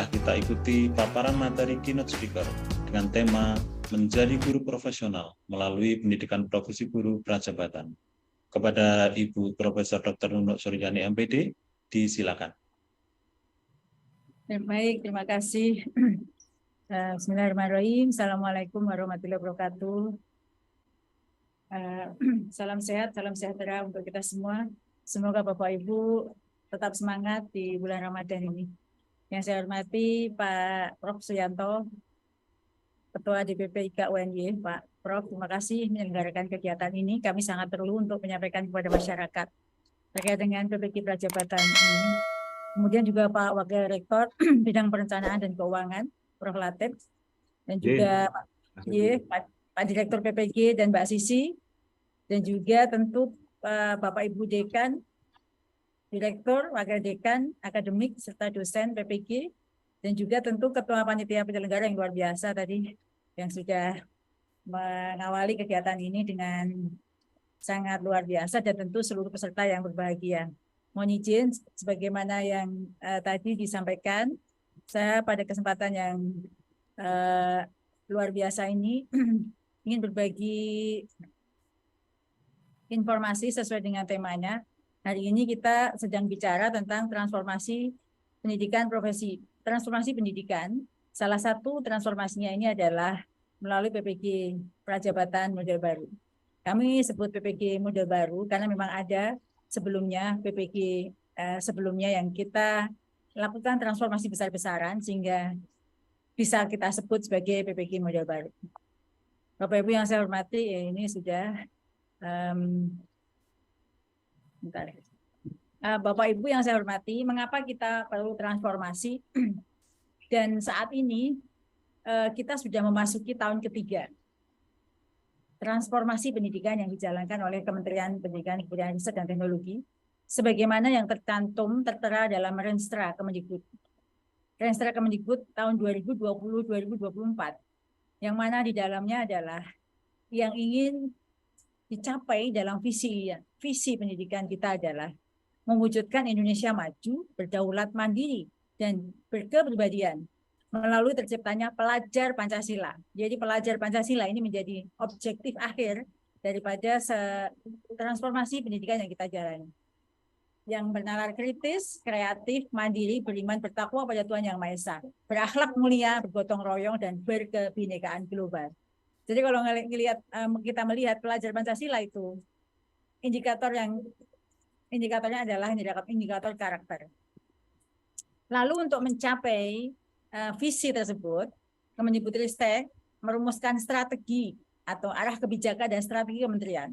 Marilah kita ikuti paparan materi keynote speaker dengan tema Menjadi Guru Profesional melalui Pendidikan Profesi Guru Prajabatan. Kepada Ibu Profesor Dr. Nunuk Suryani MPD, disilakan. Baik, terima kasih. Bismillahirrahmanirrahim. Assalamualaikum warahmatullahi wabarakatuh. Salam sehat, salam sejahtera untuk kita semua. Semoga Bapak Ibu tetap semangat di bulan Ramadan ini. Yang saya hormati Pak Prof. Suyanto, Ketua DPP IKA UNY. Pak Prof, terima kasih menyelenggarakan kegiatan ini. Kami sangat perlu untuk menyampaikan kepada masyarakat terkait dengan PPG Prajabatan ini. Kemudian juga Pak Wakil Rektor Bidang Perencanaan dan Keuangan, Prof. Latif, dan juga Pak Direktur PPG dan Mbak Sisi, dan juga tentu Bapak Ibu Dekan, Direktur, Wakil Dekan, Akademik, serta dosen PPG, dan juga tentu Ketua Panitia Penyelenggara yang luar biasa tadi, yang sudah mengawali kegiatan ini dengan sangat luar biasa, dan tentu seluruh peserta yang berbahagia. Mohon izin, sebagaimana yang tadi disampaikan, saya pada kesempatan yang luar biasa ini ingin berbagi informasi sesuai dengan temanya. Hari ini kita sedang bicara tentang transformasi pendidikan profesi. Transformasi pendidikan, salah satu transformasinya ini adalah melalui PPG Prajabatan Model Baru. Kami sebut PPG Model Baru karena memang ada sebelumnya PPG sebelumnya yang kita lakukan transformasi besar-besaran sehingga bisa kita sebut sebagai PPG Model Baru. Bapak Ibu yang saya hormati, ini sudah Bapak Ibu yang saya hormati, mengapa kita perlu transformasi? Dan saat ini kita sudah memasuki tahun ketiga transformasi pendidikan yang dijalankan oleh Kementerian Pendidikan, Kebudayaan, Riset, dan Teknologi, sebagaimana yang tertera dalam Renstra Kemendikbud. Renstra Kemendikbud tahun 2020-2024, yang mana di dalamnya adalah yang ingin dicapai dalam visi pendidikan kita adalah mewujudkan Indonesia maju, berdaulat mandiri, dan berkepribadian melalui terciptanya pelajar Pancasila. Jadi pelajar Pancasila ini menjadi objektif akhir daripada transformasi pendidikan yang kita jalani. Yang bernalar kritis, kreatif, mandiri, beriman, bertakwa pada Tuhan Yang Maha Esa, berakhlak mulia, bergotong royong, dan berkebinekaan global. Jadi kalau kita melihat pelajar Pancasila itu, indikatornya adalah indikator karakter. Lalu untuk mencapai visi tersebut, Kemendikbudristek merumuskan strategi atau arah kebijakan dan strategi kementerian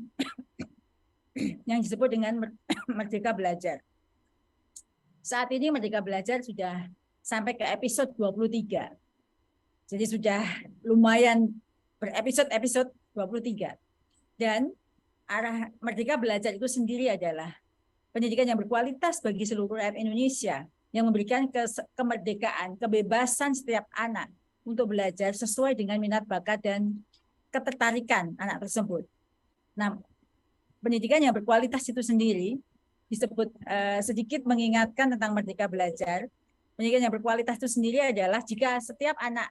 yang disebut dengan Merdeka Belajar. Saat ini Merdeka Belajar sudah sampai ke episode 23. Jadi sudah lumayan berepisode 23. Dan arah Merdeka Belajar itu sendiri adalah pendidikan yang berkualitas bagi seluruh rakyat Indonesia, yang memberikan kemerdekaan, kebebasan setiap anak untuk belajar sesuai dengan minat bakat dan ketertarikan anak tersebut. Nah, pendidikan yang berkualitas itu sendiri disebut sedikit mengingatkan tentang Merdeka Belajar. Pendidikan yang berkualitas itu sendiri adalah jika setiap anak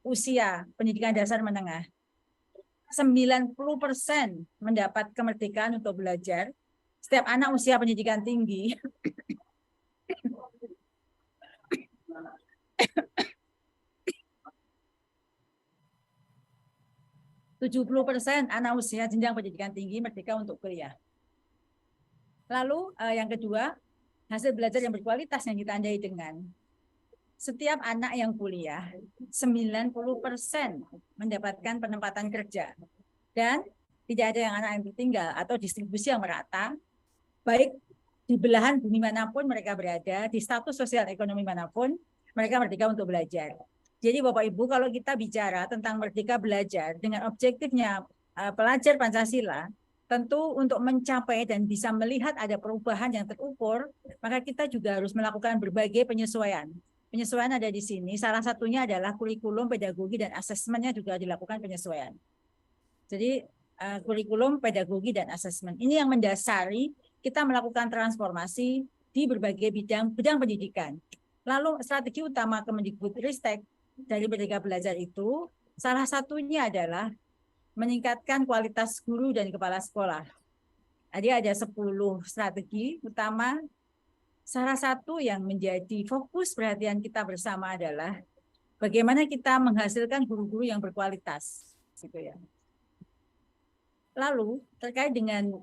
usia pendidikan dasar menengah 90% mendapat kemerdekaan untuk belajar, setiap anak usia pendidikan tinggi 70% anak usia jenjang pendidikan tinggi merdeka untuk kuliah. Lalu yang kedua, hasil belajar yang berkualitas yang ditandai dengan setiap anak yang kuliah 90% mendapatkan penempatan kerja, dan tidak ada yang anak yang tertinggal atau distribusi yang merata, baik di belahan bumi manapun mereka berada, di status sosial ekonomi manapun, mereka merdeka untuk belajar. Jadi Bapak Ibu, kalau kita bicara tentang Merdeka Belajar dengan objektifnya pelajar Pancasila, tentu untuk mencapai dan bisa melihat ada perubahan yang terukur, maka kita juga harus melakukan berbagai penyesuaian. Penyesuaian ada di sini, salah satunya adalah kurikulum, pedagogi, dan asesmennya juga dilakukan penyesuaian. Jadi kurikulum, pedagogi, dan asesmen ini yang mendasari kita melakukan transformasi di berbagai bidang pendidikan. Lalu strategi utama Kemendikbudristek dari Merdeka Belajar itu salah satunya adalah meningkatkan kualitas guru dan kepala sekolah. Jadi ada 10 strategi utama. Salah satu yang menjadi fokus perhatian kita bersama adalah bagaimana kita menghasilkan guru-guru yang berkualitas, gitu ya. Lalu terkait dengan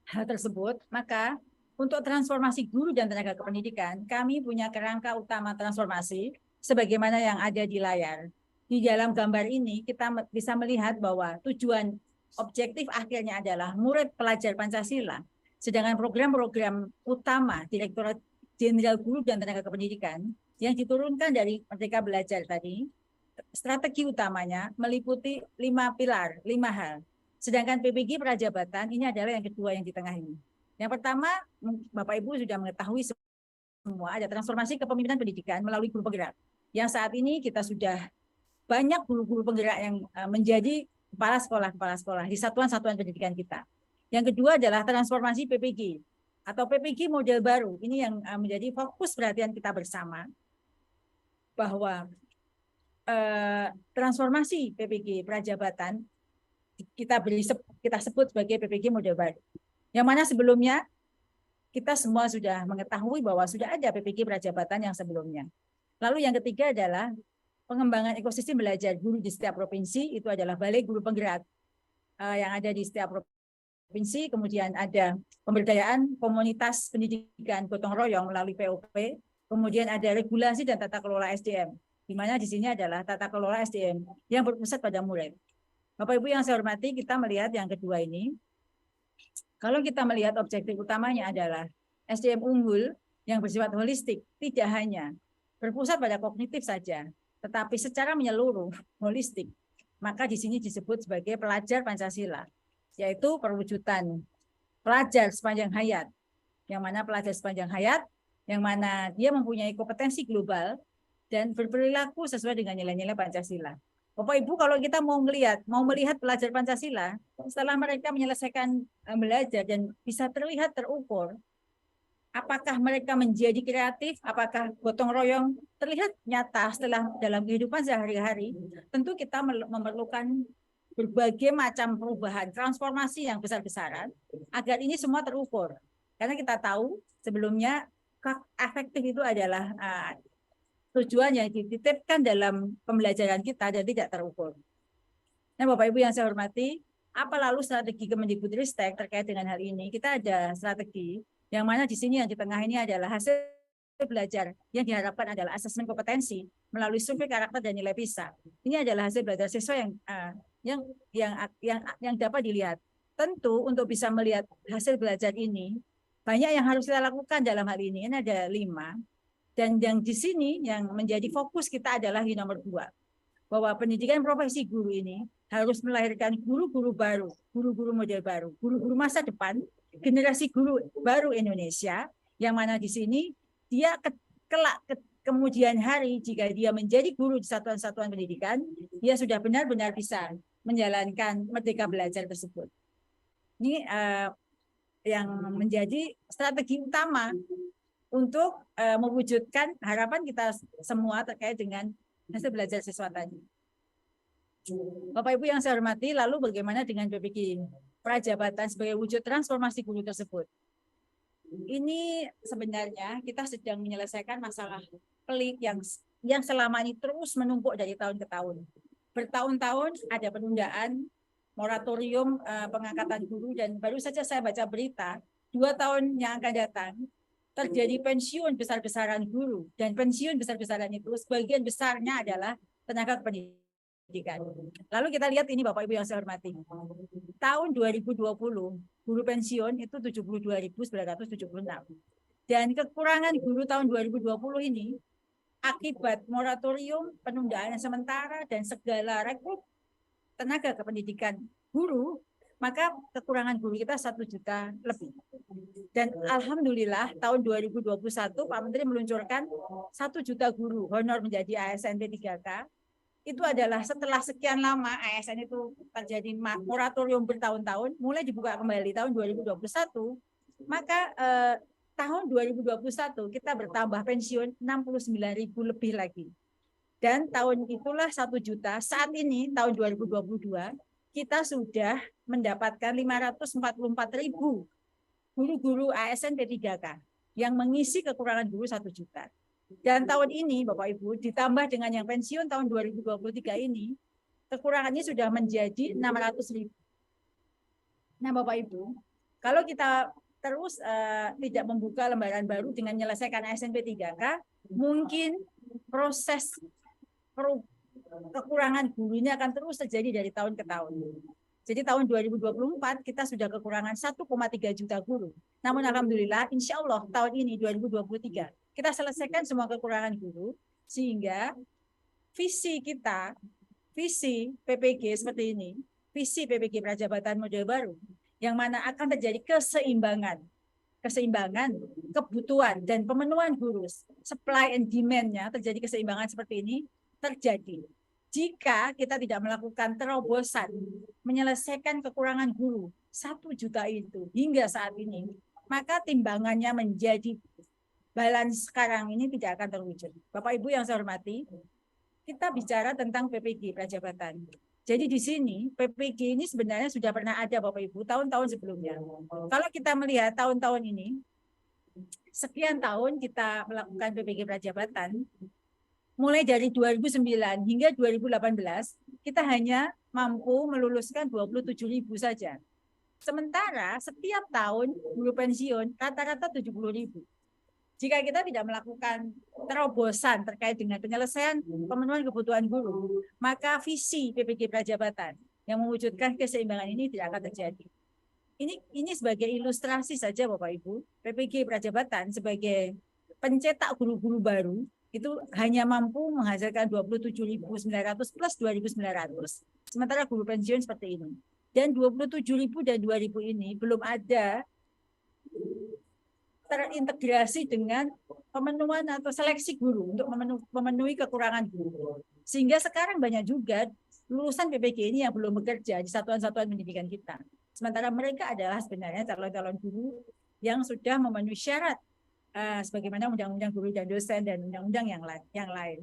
hal tersebut, maka untuk transformasi guru dan tenaga kependidikan, kami punya kerangka utama transformasi sebagaimana yang ada di layar. Di dalam gambar ini kita bisa melihat bahwa tujuan objektif akhirnya adalah murid pelajar Pancasila. Sedangkan program-program utama Direktorat Jenderal Guru dan Tenaga Kependidikan yang diturunkan dari Merdeka Belajar tadi, strategi utamanya meliputi 5 pilar, 5 hal. Sedangkan PPG Prajabatan ini adalah yang kedua yang di tengah ini. Yang pertama, Bapak Ibu sudah mengetahui semua, ada transformasi kepemimpinan pendidikan melalui guru penggerak. Yang saat ini kita sudah banyak guru-guru penggerak yang menjadi kepala sekolah di satuan-satuan pendidikan kita. Yang kedua adalah transformasi PPG atau PPG model baru. Ini yang menjadi fokus perhatian kita bersama, bahwa transformasi PPG Prajabatan kita sebut sebagai PPG model baru. Yang mana sebelumnya kita semua sudah mengetahui bahwa sudah ada PPG Prajabatan yang sebelumnya. Lalu yang ketiga adalah pengembangan ekosistem belajar guru di setiap provinsi. Itu adalah balai guru penggerak yang ada di setiap provinsi. Kemudian ada pemberdayaan komunitas pendidikan gotong royong melalui POP. Kemudian ada regulasi dan tata kelola SDM, di mana di sini adalah tata kelola SDM yang berpusat pada murid. Bapak Ibu yang saya hormati, kita melihat yang kedua ini. Kalau kita melihat objektif utamanya adalah SDM unggul yang bersifat holistik, tidak hanya berpusat pada kognitif saja, tetapi secara menyeluruh, holistik. Maka di sini disebut sebagai pelajar Pancasila, yaitu perwujudan pelajar sepanjang hayat. Yang mana pelajar sepanjang hayat, yang mana dia mempunyai kompetensi global dan berperilaku sesuai dengan nilai-nilai Pancasila. Bapak Ibu, kalau kita mau melihat pelajar Pancasila, setelah mereka menyelesaikan belajar dan bisa terlihat terukur, apakah mereka menjadi kreatif, apakah gotong royong terlihat nyata setelah dalam kehidupan sehari-hari, tentu kita memerlukan berbagai macam perubahan, transformasi yang besar-besaran, agar ini semua terukur. Karena kita tahu sebelumnya efektif itu adalah tujuan yang dititipkan dalam pembelajaran kita dan tidak terukur. Nah, Bapak Ibu yang saya hormati, apa lalu strategi Kemendikbudristek terkait dengan hal ini? Kita ada strategi yang mana di sini yang di tengah ini adalah hasil belajar yang diharapkan adalah asesmen kompetensi melalui survei karakter dan nilai PISA. Ini adalah hasil belajar siswa yang dapat dilihat. Tentu untuk bisa melihat hasil belajar ini banyak yang harus kita lakukan dalam hal ini. Ini ada 5. Dan yang di sini yang menjadi fokus kita adalah di nomor 2, bahwa pendidikan profesi guru ini harus melahirkan guru-guru baru, guru-guru model baru, guru-guru masa depan, generasi guru baru Indonesia, yang mana di sini dia kemudian hari jika dia menjadi guru di satuan-satuan pendidikan, dia sudah benar-benar bisa menjalankan Merdeka Belajar tersebut. Ini yang menjadi strategi utama untuk mewujudkan harapan kita semua terkait dengan hasil belajar siswa tadi. Bapak Ibu yang saya hormati, lalu bagaimana dengan PPG Prajabatan sebagai wujud transformasi guru tersebut? Ini sebenarnya kita sedang menyelesaikan masalah pelik yang selama ini terus menumpuk dari tahun ke tahun. Bertahun-tahun ada penundaan, moratorium pengangkatan guru, dan baru saja saya baca berita 2 tahun yang akan datang terjadi pensiun besar-besaran guru, dan pensiun besar-besaran itu sebagian besarnya adalah tenaga pendidikan. Lalu kita lihat ini Bapak Ibu yang saya hormati. Tahun 2020 guru pensiun itu 72.976. Dan kekurangan guru tahun 2020 ini akibat moratorium, penundaan sementara, dan segala rekrut tenaga kependidikan guru, maka kekurangan guru kita 1 juta lebih. Dan alhamdulillah tahun 2021 Pak Menteri meluncurkan 1 juta guru honor menjadi ASN P3K. Itu adalah setelah sekian lama ASN itu terjadi moratorium bertahun-tahun, mulai dibuka kembali tahun 2021, maka tahun 2021 kita bertambah pensiun 69.000 lebih lagi. Dan tahun itulah 1 juta. Saat ini tahun 2022 kita sudah mendapatkan 544.000 guru-guru ASN P3K yang mengisi kekurangan guru 1 juta. Dan tahun ini Bapak Ibu ditambah dengan yang pensiun tahun 2023 ini, kekurangannya sudah menjadi 600.000. Nah Bapak Ibu, kalau kita terus tidak membuka lembaran baru dengan menyelesaikan ASN P3K, mungkin proses kekurangan gurunya akan terus terjadi dari tahun ke tahun. Jadi tahun 2024 kita sudah kekurangan 1,3 juta guru. Namun alhamdulillah insya Allah tahun ini 2023 kita selesaikan semua kekurangan guru sehingga visi kita, visi PPG seperti ini, visi PPG Prajabatan Model Baru yang mana akan terjadi keseimbangan kebutuhan dan pemenuhan guru, supply and demand-nya terjadi keseimbangan seperti ini terjadi. Jika kita tidak melakukan terobosan menyelesaikan kekurangan guru 1 juta itu hingga saat ini, maka timbangannya menjadi balance sekarang ini tidak akan terwujud. Bapak Ibu yang saya hormati, kita bicara tentang PPG Prajabatan. Jadi di sini PPG ini sebenarnya sudah pernah ada Bapak Ibu tahun-tahun sebelumnya. Kalau kita melihat tahun-tahun ini, sekian tahun kita melakukan PPG Prajabatan, mulai dari 2009 hingga 2018, kita hanya mampu meluluskan 27.000 saja. Sementara setiap tahun guru pensiun rata-rata 70.000. Jika kita tidak melakukan terobosan terkait dengan penyelesaian pemenuhan kebutuhan guru, maka visi PPG Prajabatan yang mewujudkan keseimbangan ini tidak akan terjadi. Ini sebagai ilustrasi saja Bapak Ibu, PPG Prajabatan sebagai pencetak guru-guru baru itu hanya mampu menghasilkan 27.900 plus 2.900. Sementara guru pensiun seperti ini. Dan 27.000 dan 2.000 ini belum ada terintegrasi dengan pemenuhan atau seleksi guru untuk memenuhi kekurangan guru. Sehingga sekarang banyak juga lulusan PPG ini yang belum bekerja di satuan-satuan pendidikan kita. Sementara mereka adalah sebenarnya calon-calon guru yang sudah memenuhi syarat sebagaimana Undang-Undang Guru dan Dosen dan undang-undang yang lain.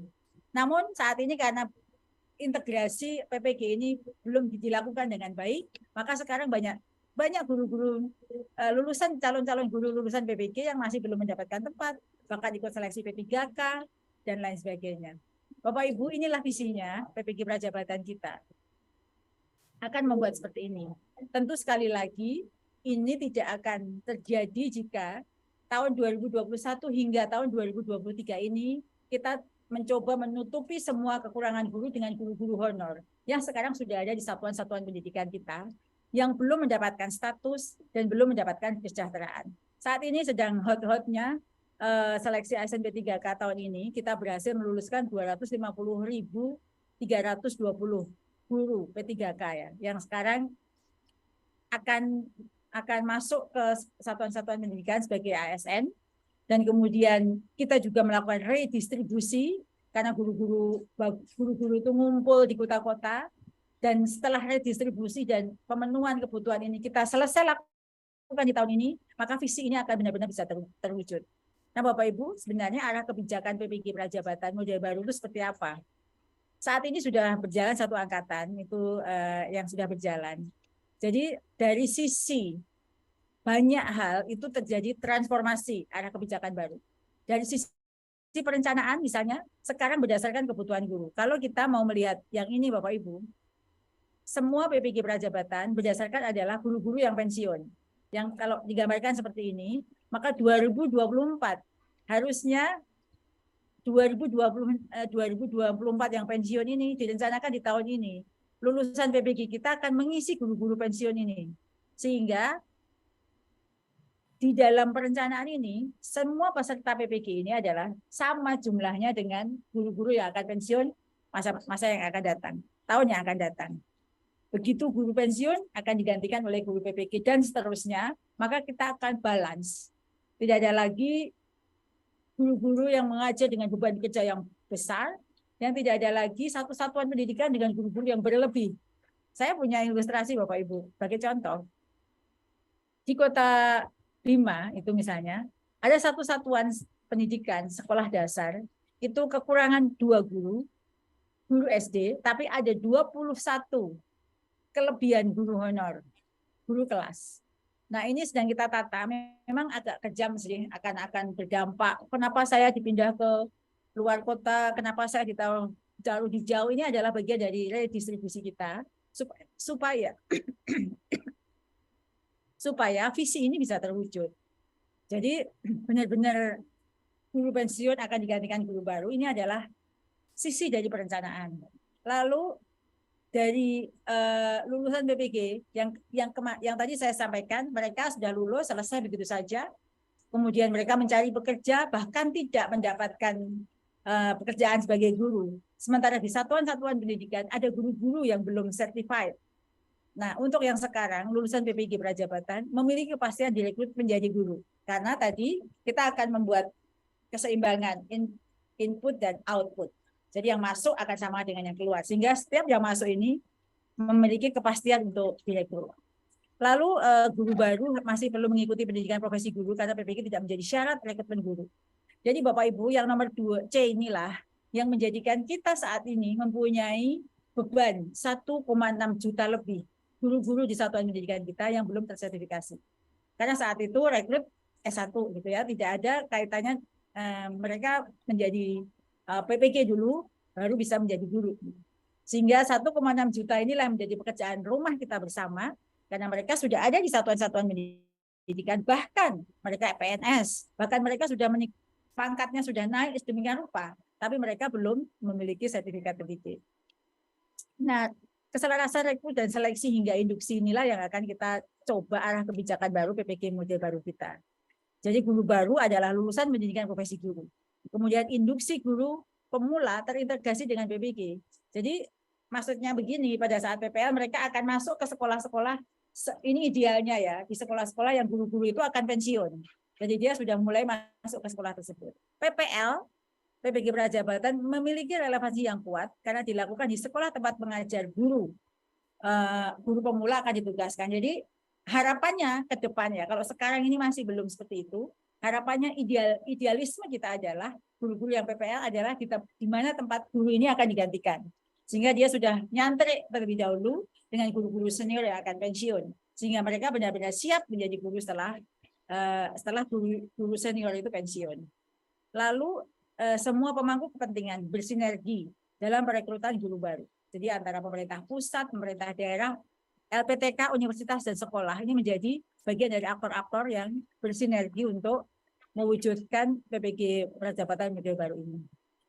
Namun saat ini karena integrasi PPG ini belum dilakukan dengan baik, maka sekarang banyak guru-guru lulusan calon-calon guru lulusan PPG yang masih belum mendapatkan tempat, bahkan ikut seleksi P3K dan lain sebagainya. Bapak Ibu, inilah visinya PPG Prajabatan kita akan membuat seperti ini. Tentu sekali lagi ini tidak akan terjadi jika tahun 2021 hingga tahun 2023 ini kita mencoba menutupi semua kekurangan guru dengan guru-guru honor yang sekarang sudah ada di satuan-satuan pendidikan kita yang belum mendapatkan status dan belum mendapatkan kesejahteraan. Saat ini sedang hot-hotnya seleksi ASN P3K tahun ini kita berhasil meluluskan 250.320 guru P3K ya, yang sekarang akan masuk ke satuan-satuan pendidikan sebagai ASN, dan kemudian kita juga melakukan redistribusi karena guru-guru itu ngumpul di kota-kota, dan setelah redistribusi dan pemenuhan kebutuhan ini kita selesai lakukan di tahun ini, maka visi ini akan benar-benar bisa terwujud. Nah Bapak Ibu, sebenarnya arah kebijakan PPG Prajabatan Model Baru itu seperti apa? Saat ini sudah berjalan satu angkatan, itu yang sudah berjalan. Jadi dari sisi banyak hal itu terjadi transformasi arah kebijakan baru. Dari sisi perencanaan misalnya, sekarang berdasarkan kebutuhan guru. Kalau kita mau melihat yang ini Bapak Ibu, semua PPG Prajabatan berdasarkan adalah guru-guru yang pensiun. Yang kalau digambarkan seperti ini, maka 2024 harusnya 2024 yang pensiun ini direncanakan di tahun ini. Lulusan PPG kita akan mengisi guru-guru pensiun ini. Sehingga di dalam perencanaan ini, semua peserta PPG ini adalah sama jumlahnya dengan guru-guru yang akan pensiun masa yang akan datang, tahun yang akan datang. Begitu guru pensiun akan digantikan oleh guru PPG dan seterusnya, maka kita akan balance. Tidak ada lagi guru-guru yang mengajar dengan beban kerja yang besar, yang tidak ada lagi satu satuan pendidikan dengan guru-guru yang berlebih. Saya punya ilustrasi Bapak Ibu, sebagai contoh. Di kota 5 itu misalnya, Ada satu satuan pendidikan sekolah dasar itu kekurangan 2 guru SD, tapi ada 21 kelebihan guru honor, guru kelas. Nah, ini sedang kita tata, memang agak kejam sih, akan berdampak. Kenapa saya dipindah ke luar kota, kenapa saya ditaruh di jauh, ini adalah bagian dari redistribusi kita supaya supaya visi ini bisa terwujud. Jadi benar-benar guru pensiun akan digantikan guru baru, ini adalah sisi dari perencanaan. Lalu dari lulusan BPG yang tadi saya sampaikan, mereka sudah lulus selesai begitu saja, kemudian mereka mencari bekerja bahkan tidak mendapatkan pekerjaan sebagai guru. Sementara di satuan-satuan pendidikan ada guru-guru yang belum certified. Nah, untuk yang sekarang lulusan BPG Prajabatan memiliki kepastian direkrut menjadi guru, karena tadi kita akan membuat keseimbangan input dan output. Jadi yang masuk akan sama dengan yang keluar, sehingga setiap yang masuk ini memiliki kepastian untuk direkrut. Lalu guru baru masih perlu mengikuti pendidikan profesi guru karena PPG tidak menjadi syarat rekrutmen guru. Jadi Bapak Ibu, yang nomor 2C inilah yang menjadikan kita saat ini mempunyai beban 1,6 juta lebih guru-guru di satuan pendidikan kita yang belum tersertifikasi. Karena saat itu rekrut S1 gitu ya, tidak ada kaitannya mereka menjadi PPG dulu baru bisa menjadi guru. Sehingga 1,6 juta inilah yang menjadi pekerjaan rumah kita bersama, karena mereka sudah ada di satuan-satuan pendidikan, bahkan mereka PNS, bahkan mereka sudah pangkatnya sudah naik sedemikian rupa, tapi mereka belum memiliki sertifikat pendidik. Nah, keselarasan rekrut dan seleksi hingga induksi inilah yang akan kita coba arah kebijakan baru PPG model baru kita. Jadi guru baru adalah lulusan pendidikan profesi guru. Kemudian induksi guru pemula terintegrasi dengan PPG. Jadi maksudnya begini, pada saat PPL mereka akan masuk ke sekolah-sekolah, ini idealnya ya, di sekolah-sekolah yang guru-guru itu akan pensiun. Jadi dia sudah mulai masuk ke sekolah tersebut. PPL, PPG Prajabatan memiliki relevansi yang kuat karena dilakukan di sekolah tempat mengajar guru. Guru pemula akan ditugaskan. Jadi harapannya ke depan ya, kalau sekarang ini masih belum seperti itu, harapannya idealisme kita adalah guru-guru yang PPL adalah di mana tempat guru ini akan digantikan. Sehingga dia sudah nyantrik terlebih dahulu dengan guru-guru senior yang akan pensiun. Sehingga mereka benar-benar siap menjadi guru setelah guru senior itu pensiun. Lalu semua pemangku kepentingan bersinergi dalam perekrutan guru baru. Jadi antara pemerintah pusat, pemerintah daerah, LPTK, universitas, dan sekolah ini menjadi bagian dari aktor-aktor yang bersinergi untuk mewujudkan PPG Prajabatan model baru ini.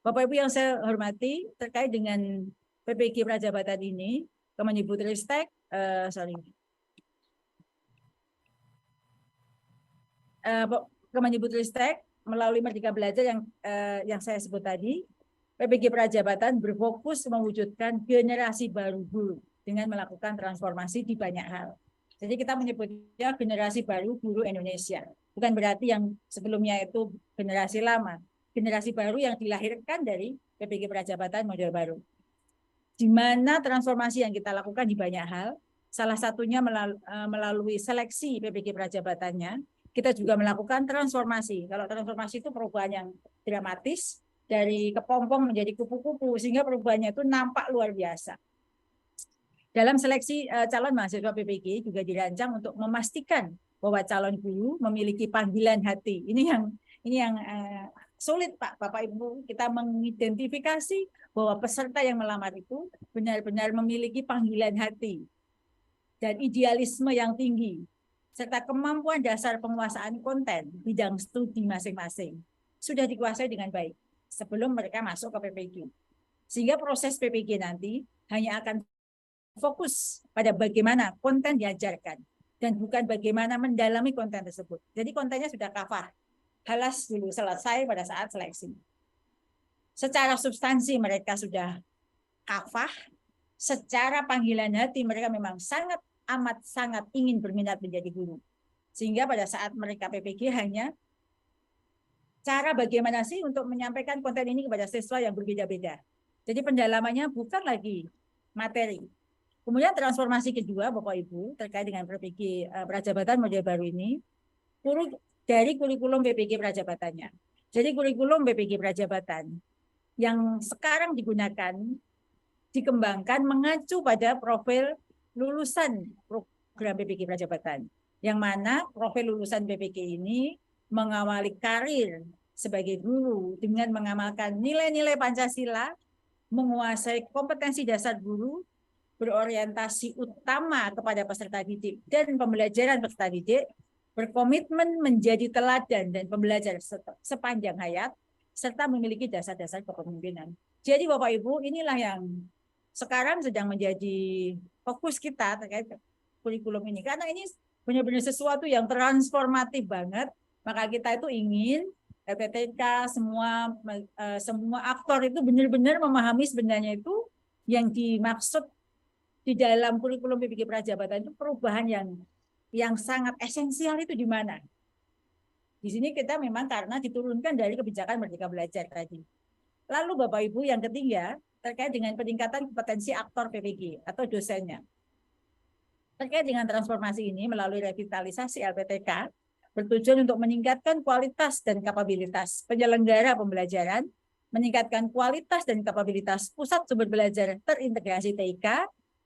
Bapak Ibu yang saya hormati, terkait dengan PPG Prajabatan ini, Kemendikbudristek, Kemendikbudristek melalui Merdeka Belajar yang saya sebut tadi, PPG Prajabatan berfokus mewujudkan generasi baru guru dengan melakukan transformasi di banyak hal. Jadi kita menyebutnya generasi baru guru Indonesia. Bukan berarti yang sebelumnya itu generasi lama. Generasi baru yang dilahirkan dari PPG Prajabatan model baru. Di mana transformasi yang kita lakukan di banyak hal, salah satunya melalui seleksi PPG Prajabatannya, kita juga melakukan transformasi. Kalau transformasi itu perubahan yang dramatis, dari kepompong menjadi kupu-kupu, sehingga perubahannya itu nampak luar biasa. Dalam seleksi calon mahasiswa PPG juga dirancang untuk memastikan bahwa calon guru memiliki panggilan hati. Ini yang sulit Pak, Bapak Ibu, kita mengidentifikasi bahwa peserta yang melamar itu benar-benar memiliki panggilan hati dan idealisme yang tinggi, serta kemampuan dasar penguasaan konten bidang studi masing-masing sudah dikuasai dengan baik sebelum mereka masuk ke PPG. Sehingga proses PPG nanti hanya akan fokus pada bagaimana konten diajarkan dan bukan bagaimana mendalami konten tersebut. Jadi kontennya sudah kafah, halas dulu, selesai pada saat seleksi. Secara substansi mereka sudah kafah, secara panggilan hati mereka memang sangat ingin berminat menjadi guru. Sehingga pada saat mereka PPG hanya cara bagaimana sih untuk menyampaikan konten ini kepada siswa yang berbeda-beda. Jadi pendalamannya bukan lagi materi. Kemudian transformasi kedua Bapak Ibu terkait dengan PPG Prajabatan model baru ini, dari kurikulum PPG Prajabatannya. Jadi kurikulum PPG Prajabatan yang sekarang digunakan dikembangkan mengacu pada profil lulusan program PPG Prajabatan, yang mana profil lulusan PPG ini mengawali karir sebagai guru dengan mengamalkan nilai-nilai Pancasila, menguasai kompetensi dasar guru, berorientasi utama kepada peserta didik dan pembelajaran peserta didik, berkomitmen menjadi teladan dan pembelajar sepanjang hayat, serta memiliki dasar-dasar kepemimpinan. Jadi Bapak Ibu, inilah yang sekarang sedang menjadi fokus kita terkait kurikulum ini. Karena ini benar-benar sesuatu yang transformatif banget, maka kita itu ingin LPTK, semua aktor itu benar-benar memahami sebenarnya itu yang dimaksud di dalam kurikulum PPG Prajabatan itu perubahan yang sangat esensial itu di mana? Di sini kita memang karena diturunkan dari kebijakan Merdeka Belajar tadi. Lalu Bapak Ibu yang ketiga terkait dengan peningkatan kompetensi aktor PPG atau dosennya. Terkait dengan transformasi ini melalui revitalisasi LPTK bertujuan untuk meningkatkan kualitas dan kapabilitas penyelenggara pembelajaran, meningkatkan kualitas dan kapabilitas pusat sumber belajar terintegrasi TIK,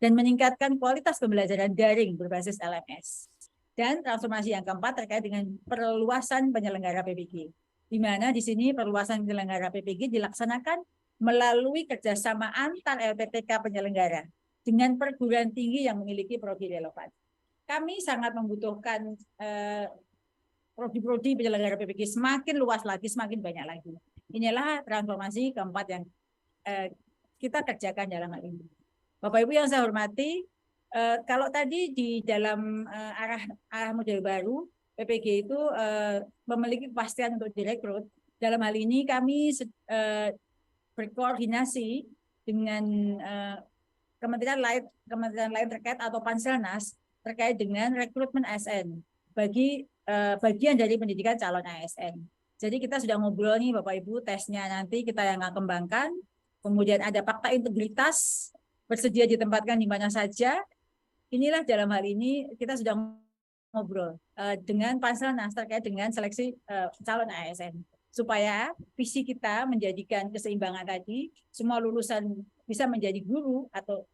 dan meningkatkan kualitas pembelajaran daring berbasis LMS. Dan transformasi yang keempat terkait dengan perluasan penyelenggara PPG, di mana di sini perluasan penyelenggara PPG dilaksanakan melalui kerjasama antar LPTK penyelenggara dengan perguruan tinggi yang memiliki prodi relevan. Kami sangat membutuhkan prodi-prodi penyelenggara PPG semakin luas lagi, semakin banyak lagi. Inilah transformasi keempat yang kita kerjakan dalam hal ini. Bapak Ibu yang saya hormati, kalau tadi di dalam arah model baru, PPG itu memiliki kepastian untuk direkrut. Dalam hal ini kami berkoordinasi dengan kementerian lain terkait atau Panselnas terkait dengan rekrutmen ASN bagi bagian dari pendidikan calon ASN. Jadi kita sudah ngobrol nih Bapak Ibu, tesnya nanti kita yang akan kembangkan. Kemudian ada fakta integritas, bersedia ditempatkan di mana saja. Inilah dalam hal ini kita sudah ngobrol dengan Panselnas terkait dengan seleksi calon ASN. Supaya visi kita menjadikan keseimbangan tadi, semua lulusan bisa menjadi guru atau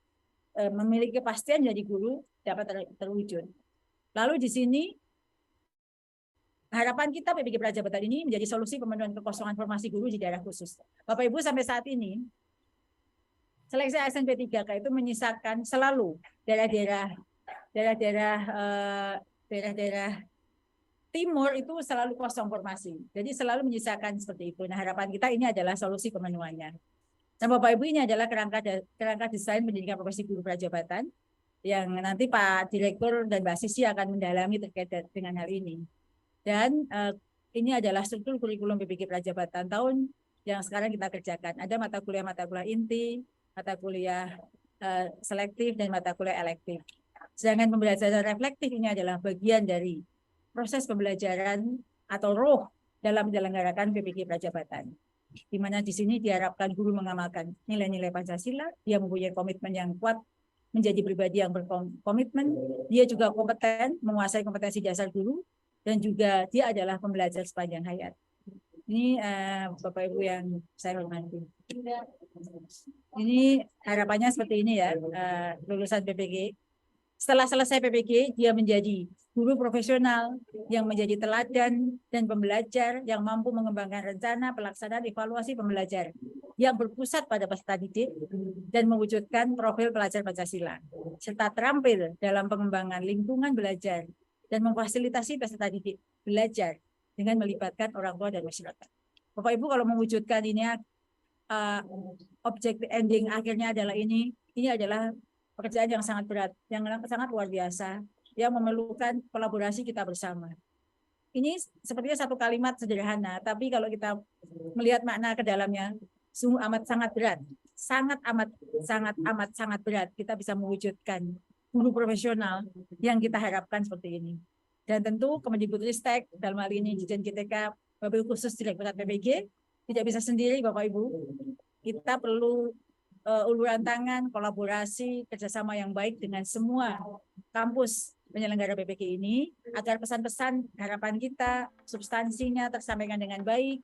memiliki kepastian jadi guru dapat terwujud. Lalu di sini harapan kita PPG Prajabatan ini menjadi solusi pemenuhan kekosongan formasi guru di daerah khusus. Bapak Ibu sampai saat ini seleksi ASN P3K itu menyisakan selalu daerah-daerah timur itu selalu kosong formasi. Jadi selalu menyisakan seperti itu. Nah, harapan kita ini adalah solusi pemenuhannya. Nah, Bapak Ibu, ini adalah kerangka desain pendidikan profesi guru Prajabatan yang nanti Pak Direktur dan Mbak Sisi akan mendalami terkait dengan hal ini. Dan ini adalah struktur kurikulum PPG Prajabatan tahun yang sekarang kita kerjakan. Ada mata kuliah inti, mata kuliah selektif, dan mata kuliah elektif. Sedangkan pembelajaran reflektif ini adalah bagian dari proses pembelajaran atau roh dalam menyelenggarakan PPG Prajabatan. Di mana di sini diharapkan guru mengamalkan nilai-nilai Pancasila, dia mempunyai komitmen yang kuat menjadi pribadi yang berkomitmen, dia juga kompeten, menguasai kompetensi dasar guru, dan juga dia adalah pembelajar sepanjang hayat. Ini Bapak Ibu yang saya hormati. Ini harapannya seperti ini ya, lulusan PPG. Setelah selesai PPG, dia menjadi guru profesional yang menjadi teladan dan pembelajar yang mampu mengembangkan rencana pelaksanaan evaluasi pembelajar yang berpusat pada peserta didik dan mewujudkan profil pelajar Pancasila, serta terampil dalam pengembangan lingkungan belajar dan memfasilitasi peserta didik belajar dengan melibatkan orang tua dan masyarakat. Bapak Ibu, kalau mewujudkan ini objektif ending akhirnya adalah ini adalah pekerjaan yang sangat berat, yang sangat luar biasa, yang memerlukan kolaborasi kita bersama. Ini sepertinya satu kalimat sederhana, tapi kalau kita melihat makna ke dalamnya, sungguh amat sangat berat, sangat berat. Kita bisa mewujudkan guru profesional yang kita harapkan seperti ini. Dan tentu Kemendikbudristek dalam hal ini Dirjen GTK, Wabil khusus Direktorat PPG tidak bisa sendiri Bapak Ibu. Kita perlu uluran tangan, kolaborasi, kerjasama yang baik dengan semua kampus penyelenggara PPK ini, agar pesan-pesan harapan kita, substansinya tersampaikan dengan baik,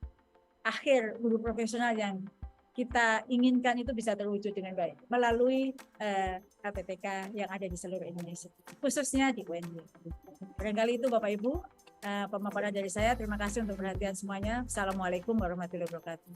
akhir guru profesional yang kita inginkan itu bisa terwujud dengan baik melalui LPPK yang ada di seluruh Indonesia, khususnya di UNY. Barangkali itu Bapak Ibu pemaparan dari saya. Terima kasih untuk perhatian semuanya. Assalamualaikum warahmatullahi wabarakatuh.